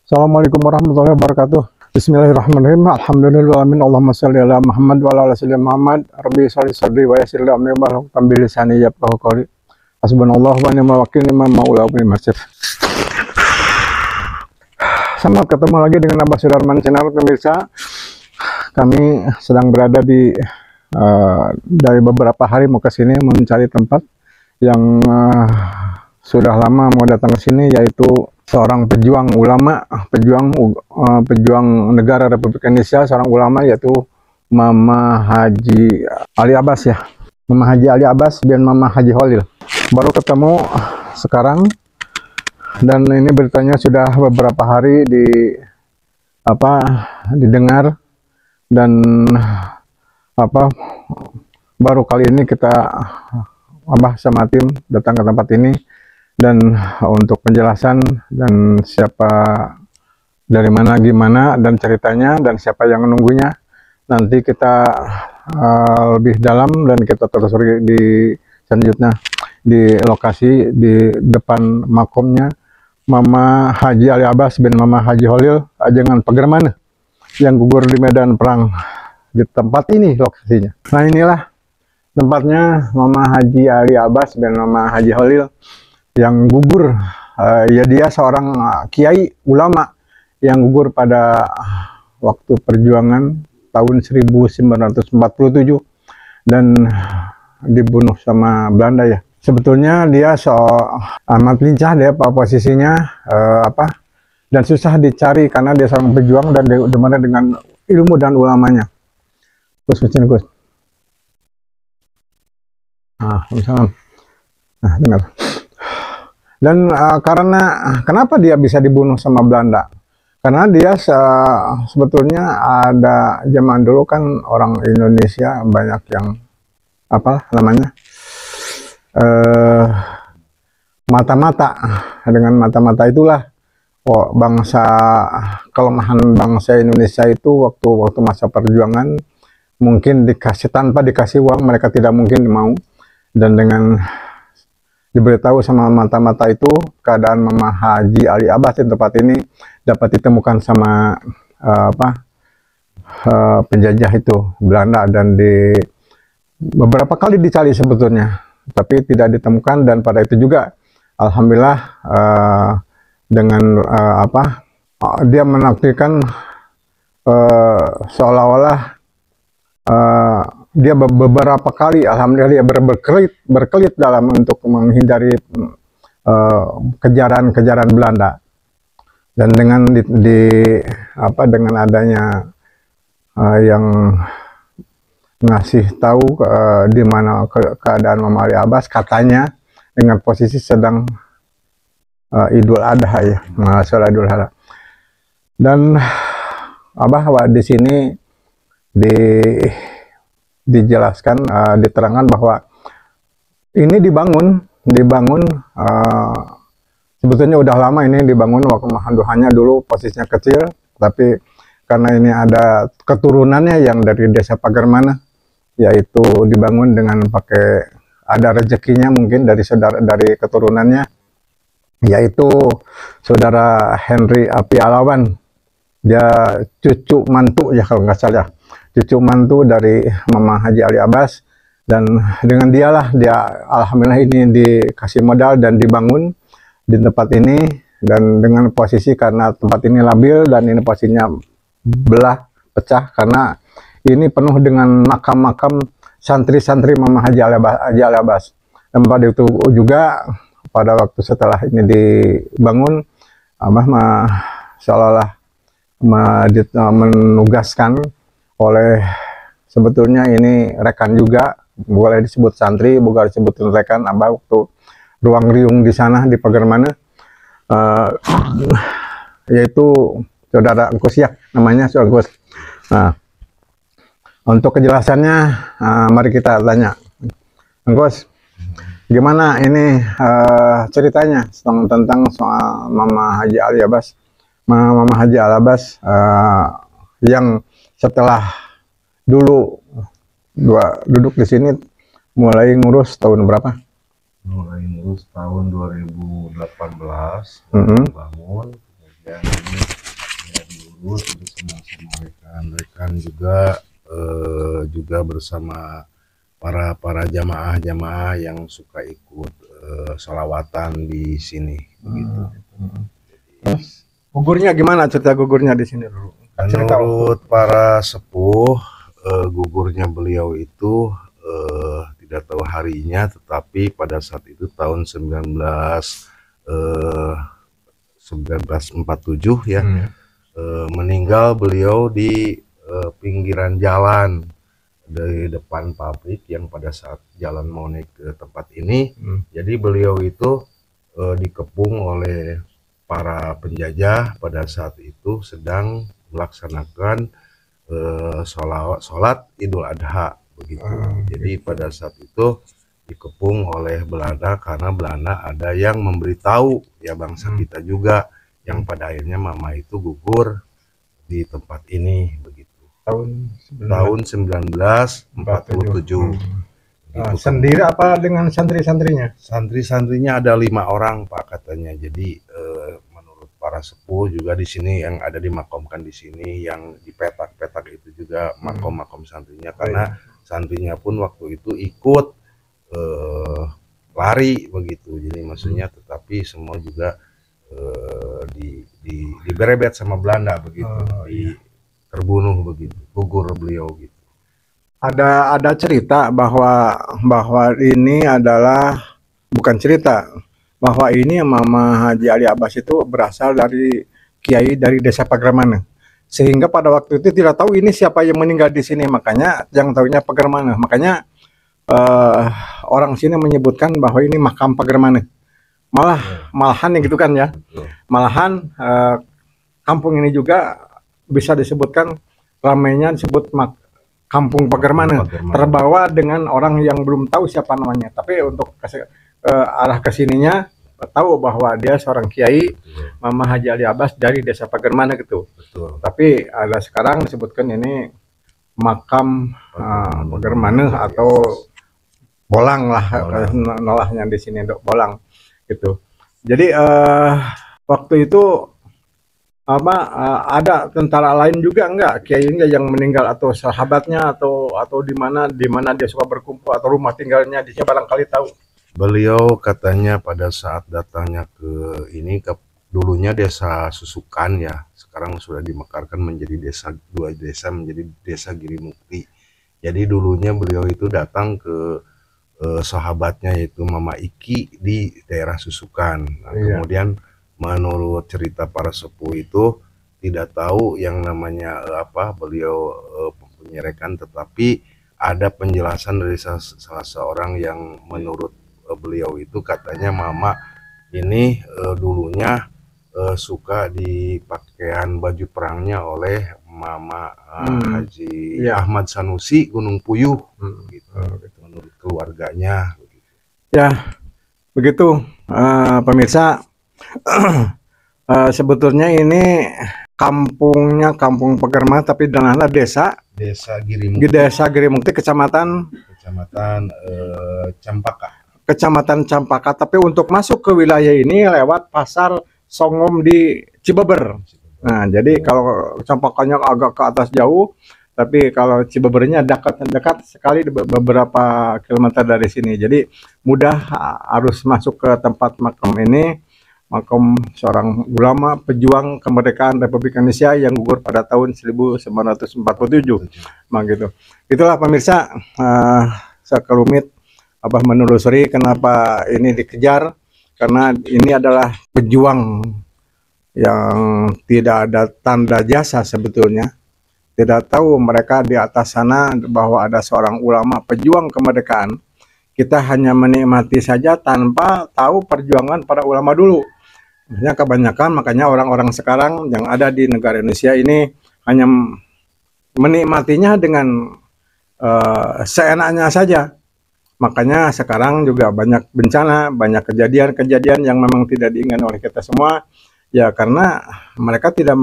Assalamualaikum warahmatullahi wabarakatuh. Bismillahirrahmanirrahim. Alhamdulillahirrahmanirrahim. Allahumma shalli ala Muhammad wa ala sayyidina Muhammad. Rabbi sholli sadri wa yassir li amri wahlul 'uqdatam min lisani yafqahu qawli. Hasbunallahu wa ni'mal wakil, ni'mal maula wa ni'mal nasir. Selamat ketemu lagi dengan Abah Sudarman Channel, pemirsa. Kami sedang berada di dari beberapa hari mau ke sini mencari tempat yang sudah lama mau datang ke sini, yaitu seorang pejuang ulama, pejuang negara Republik Indonesia, seorang ulama, yaitu Mama Haji Ali Abbas ya. Mama Haji Ali Abbas dan Mama Haji Holil. Baru ketemu sekarang, dan ini beritanya sudah beberapa hari didengar, dan baru kali ini kita Abah sama tim datang ke tempat ini, dan untuk penjelasan dan siapa, dari mana, gimana, dan ceritanya, dan siapa yang menunggunya, nanti kita lebih dalam, dan kita telusuri di selanjutnya di lokasi di depan makomnya Mama Haji Ali Abbas bin Mama Haji Holil Ajengan Pagermana yang gugur di medan perang. Di tempat ini lokasinya. Nah, inilah tempatnya Mama Haji Ali Abbas bin Mama Haji Holil yang gugur. Ya, dia seorang kiai ulama yang gugur pada waktu perjuangan tahun 1947 dan dibunuh sama Belanda ya. Sebetulnya dia amat lincah, dia posisinya dan susah dicari karena dia seorang pejuang dan dimana dengan ilmu dan ulamanya. Gus. Waalaikumsalam. Nah, dengar. Dan karena kenapa dia bisa dibunuh sama Belanda? Karena dia sebetulnya ada zaman dulu kan orang Indonesia banyak yang mata-mata. Dengan mata-mata itulah kelemahan bangsa Indonesia itu waktu masa perjuangan, mungkin tanpa dikasih uang mereka tidak mungkin mau. Dan dengan diberitahu sama mata-mata itu keadaan Mama Haji Ali Abbas di tempat ini dapat ditemukan sama penjajah itu Belanda, dan beberapa kali dicari sebetulnya tapi tidak ditemukan. Dan pada itu juga alhamdulillah dengan dia menakdirkan seolah-olah dia beberapa kali alhamdulillah dia berkelit dalam untuk menghindari kejaran Belanda. Dan dengan dengan adanya yang ngasih tahu di mana keadaan Mama Ali Abbas, katanya dengan posisi sedang Idul Adha ya, sholat Idul Adha. Dan Abah di sini dijelaskan, diterangkan bahwa ini dibangun sebetulnya udah lama ini dibangun. Waktu Mahanduhannya dulu posisinya kecil, tapi karena ini ada keturunannya yang dari desa Pagermana, yaitu dibangun dengan ada rezekinya mungkin dari keturunannya, yaitu saudara Henry Api Alawan. Dia cucu mantu ya kalau nggak salah, cucu mantu dari Mama Haji Ali Abbas. Dan dengan dia alhamdulillah ini dikasih modal dan dibangun di tempat ini. Dan dengan posisi karena tempat ini labil dan ini posisinya pecah karena ini penuh dengan makam-makam santri-santri Mama Haji Ali Abbas. Dan pada itu juga pada waktu setelah ini dibangun, Abah seolah-olah menugaskan oleh, sebetulnya ini rekan juga, boleh disebut santri, bukan disebut rekan. Abah waktu ruang riung di sana di Pagermana, yaitu saudara Gus ya, namanya saudara Gus. Nah, untuk kejelasannya mari kita tanya Gus, gimana ini ceritanya tentang soal Mama Haji Ali Abbas, Mama Haji Ali Abbas yang setelah dulu duduk di sini mulai ngurus tahun berapa? Mulai ngurus tahun 2018, bangun, kemudian ini ikut bersama-sama rekan-rekan juga, juga bersama para jamaah-jamaah yang suka ikut sholawatan di sini begitu. Terus gugurnya gimana, cerita gugurnya di sini dulu? Menurut para sepuh, gugurnya beliau itu tidak tahu harinya, tetapi pada saat itu tahun 1947 ya, meninggal beliau di pinggiran jalan dari depan pabrik yang pada saat jalan mau naik ke tempat ini. Jadi beliau itu dikepung oleh para penjajah pada saat itu sedang melaksanakan sholat Idul Adha begitu. Jadi pada saat itu dikepung oleh Belanda karena Belanda ada yang memberitahu ya bangsa kita juga, yang pada akhirnya mama itu gugur di tempat ini begitu. Tahun 1947. Sendiri apa dengan santri-santrinya? Santri-santrinya ada 5 orang Pak katanya. Jadi menurut para sepuh juga di sini yang ada dimakamkan di sini, yang di petak-petak itu juga makom-makom santrinya, karena santrinya pun waktu itu ikut lari begitu. Jadi maksudnya tetapi semua juga diberebet sama Belanda begitu, terbunuh begitu, gugur beliau gitu. Ada cerita bahwa ini adalah, bukan cerita, bahwa ini Mama Haji Ali Abbas itu berasal dari kiai dari desa Pagermana, sehingga pada waktu itu tidak tahu ini siapa yang meninggal di sini, makanya yang tahunya Pagermana. Makanya orang sini menyebutkan bahwa ini makam Pagermana. Malahan gitu kan ya. Malahan kampung ini juga bisa disebutkan ramainya disebut Kampung Pagermana, terbawa dengan orang yang belum tahu siapa namanya, tapi untuk arah kesininya tahu bahwa dia seorang kiai, Mama Haji Ali Abbas dari desa Pagermana gitu. Betul. Tapi ada sekarang disebutkan ini makam Pagermana atau Bolang lah, nolahnya di sini dok, Bolang gitu. Jadi waktu itu ada tentara lain juga enggak kiainya yang meninggal, atau sahabatnya, atau di mana dia suka berkumpul, atau rumah tinggalnya di sini barangkali tahu? Beliau katanya pada saat datangnya ke ini, dulunya desa Susukan ya, sekarang sudah dimekarkan menjadi dua desa menjadi desa Girimukti. Jadi dulunya beliau itu datang ke sahabatnya yaitu Mama Iki di daerah Susukan. Nah, kemudian menurut cerita para sepuh itu tidak tahu yang namanya beliau penyerekan, tetapi ada penjelasan dari salah seorang yang menurut beliau itu katanya Mama ini dulunya suka dipakaian baju perangnya oleh Mama Haji Ahmad Sanusi Gunung Puyuh gitu, menurut keluarganya begitu. Ya begitu pemirsa. Sebetulnya ini kampungnya Kampung Pagermana, tapi danahna desa Girimukti, kecamatan Campaka. Tapi untuk masuk ke wilayah ini lewat pasar Songom di Cibeber. Nah, jadi kalau Campakanya agak ke atas jauh, tapi kalau Cibebernya dekat sekali, beberapa kilometer dari sini. Jadi mudah harus masuk ke tempat makam ini, makam seorang ulama pejuang kemerdekaan Republik Indonesia yang gugur pada tahun 1947. Gitu. Itulah pemirsa, sekelumit menelusuri kenapa ini dikejar, karena ini adalah pejuang yang tidak ada tanda jasa sebetulnya. Tidak tahu mereka di atas sana bahwa ada seorang ulama pejuang kemerdekaan. Kita hanya menikmati saja tanpa tahu perjuangan para ulama dulu. Makanya orang-orang sekarang yang ada di negara Indonesia ini hanya menikmatinya dengan seenaknya saja. Makanya sekarang juga banyak bencana, banyak kejadian-kejadian yang memang tidak diinginkan oleh kita semua. Ya karena mereka tidak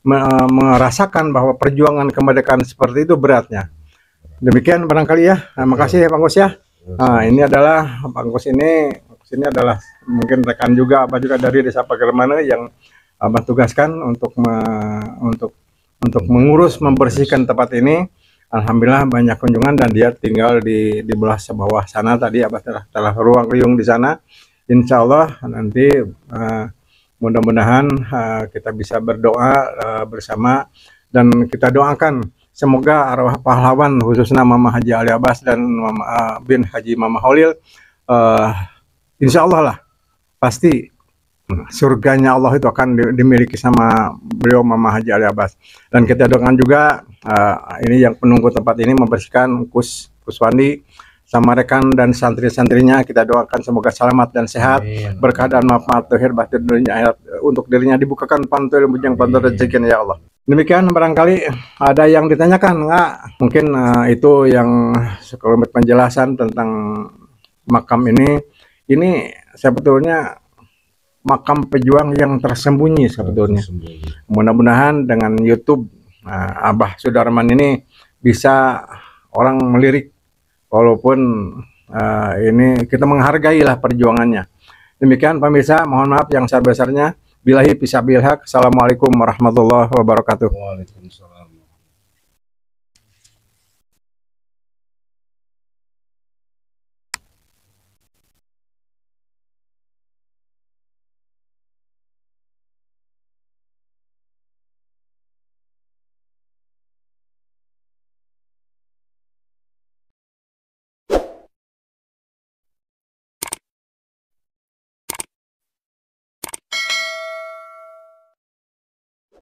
merasakan bahwa perjuangan kemerdekaan seperti itu beratnya. Demikian barangkali ya. Makasih ya Pak Gus ya. Ini adalah Pak Gus ini adalah mungkin rekan juga juga dari desa Pagermana yang Abah tugaskan untuk mengurus membersihkan tempat ini. Alhamdulillah banyak kunjungan dan dia tinggal di belah bawah sana tadi. Abah telah ruang riung di sana. Insya Allah nanti mudah-mudahan kita bisa berdoa bersama dan kita doakan semoga arwah pahlawan khususnya Mama Haji Ali Abbas dan Mama bin Haji Mama Holil insya Allah lah pasti surganya Allah itu akan dimiliki sama beliau Mama Haji Ali Abbas. Dan kita doakan juga ini yang penunggu tempat ini membersihkan Kuswandi sama rekan dan santri-santrinya, kita doakan semoga selamat dan sehat, berkah dan manfaat lahir batin dunia akhirat, untuk dirinya dibukakan pintu ilmu yang pintu rezeki ya Allah. Demikian barangkali ada yang ditanyakan enggak? Mungkin itu yang sekelumit penjelasan tentang makam ini. Ini sebetulnya makam pejuang yang tersembunyi sebetulnya. Mudah-mudahan dengan YouTube Abah Sudarman ini bisa orang melirik, walaupun ini kita menghargai lah perjuangannya. Demikian pemirsa, mohon maaf yang sebesar-besarnya. Billahi fisabilillah. Assalamualaikum warahmatullahi wabarakatuh.